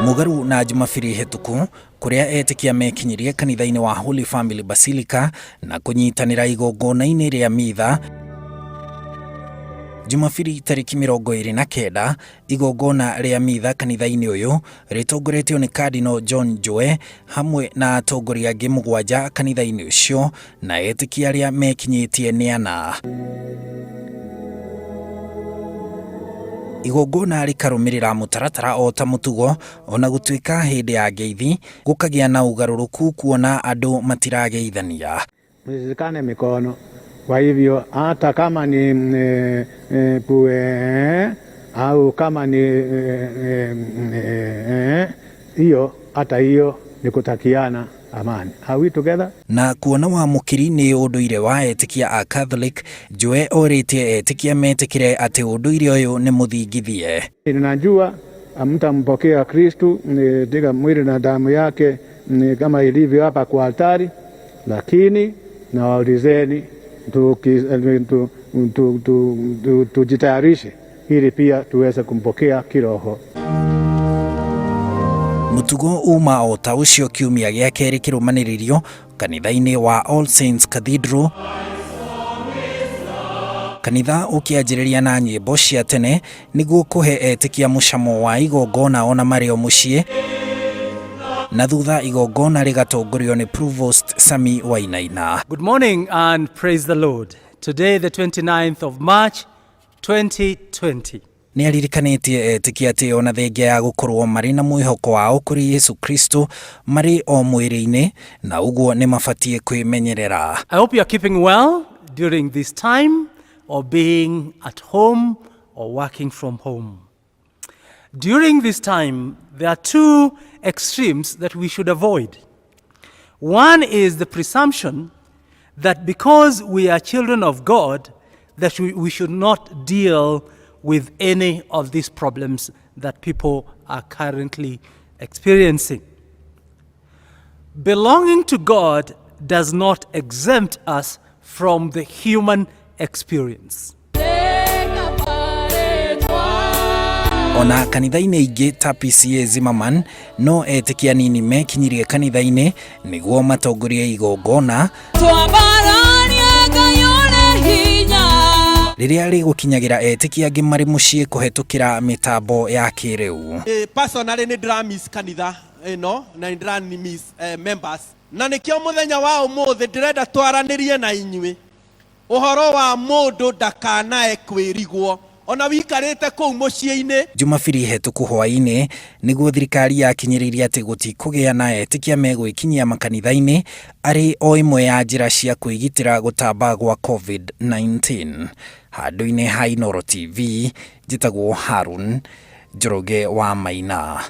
Mugaru na Jumapili hetuku kuria etikia mekinyirie kanitha-ini wa Holy Family Basilica na kunyitanira igongona-ini ria mitha. Jumapili tariki 29 igongona ria mitha kanitha-ini uyu ritongoretio ni Cardinal John Joe hamwe na atongoria angi 7 kanitha-ini ucio na etikia aria mekinyitie ni ana. Igongona rikarumirira mutaratara o ta mutugo ona gutuika hindi ya ngeithi gukagia na ugaruruku kuona andu matirageithania. Mshikane mikono. Kwa hivyo hata kama ni pue au kama ni hiyo, hata hiyo ni kutakiana amani. Are we together? Na kuona wa mukiri ni unduire wa etikia a Catholic, Joe oritie etikia metikire ati unduire uyu ni muthingithie. Ninajua mtampokea Kristu katika mwili na damu yake kama ilivyo hapa kwa altari, lakini nawaulizeni tujitayarishe ili pia tuweze kumpokea kiroho. Mutugo uma o ta ucio kiumia gia keri kirumaniririo kanitha-ini wa All Saints Cathedral. Kanitha ukianjiriria na nyimbo cia tene niguo kuhe etikia mucamo wa igongona ona mario mucii, na thutha igongona rigatongorio ni Provost Sami Wainaina. Good morning and praise the Lord. Today the 29th of March 2020. Ni aririkanitie etikia ati ona thengia ya gukorwo mari na mwihoko wao kuri Yesu Kristo mari o mwiri-ini na uguo ni mabatie kwimenyerera. I hope you are keeping well during this time or being at home or working from home. During this time there are two extremes that we should avoid. One is the presumption that because we are children of God that we should not deal with any of these problems that people are currently experiencing. Belonging to God does not exempt us from the human experience. Ona kanitha-ini ingi ta PCA Zimmerman no etikia nini mekinyirie kanitha-ini niguo matongorie igongona riria rigukinyagira etikia angi mari mucii kuhetukira mitambo ya kiriu. Personally ni dramiss kanitha ino na dramiss members na nikio muthenya wa umuthi ndirenda twaranirie na inyui uhoro wa mundu ndakanae kwirigwo ona wikarite kuu mucii-ini. Jumapili hetuku hwaini niguo thirikari yakinyiriria ati gutikugia na etikia megwikinyia makanitha-ini ari o imwe ya njira cia kwigitira gutamba gwa COVID-19. Handu-ini ha Inooro TV, njitagwo Harun Njoroge wa Maina.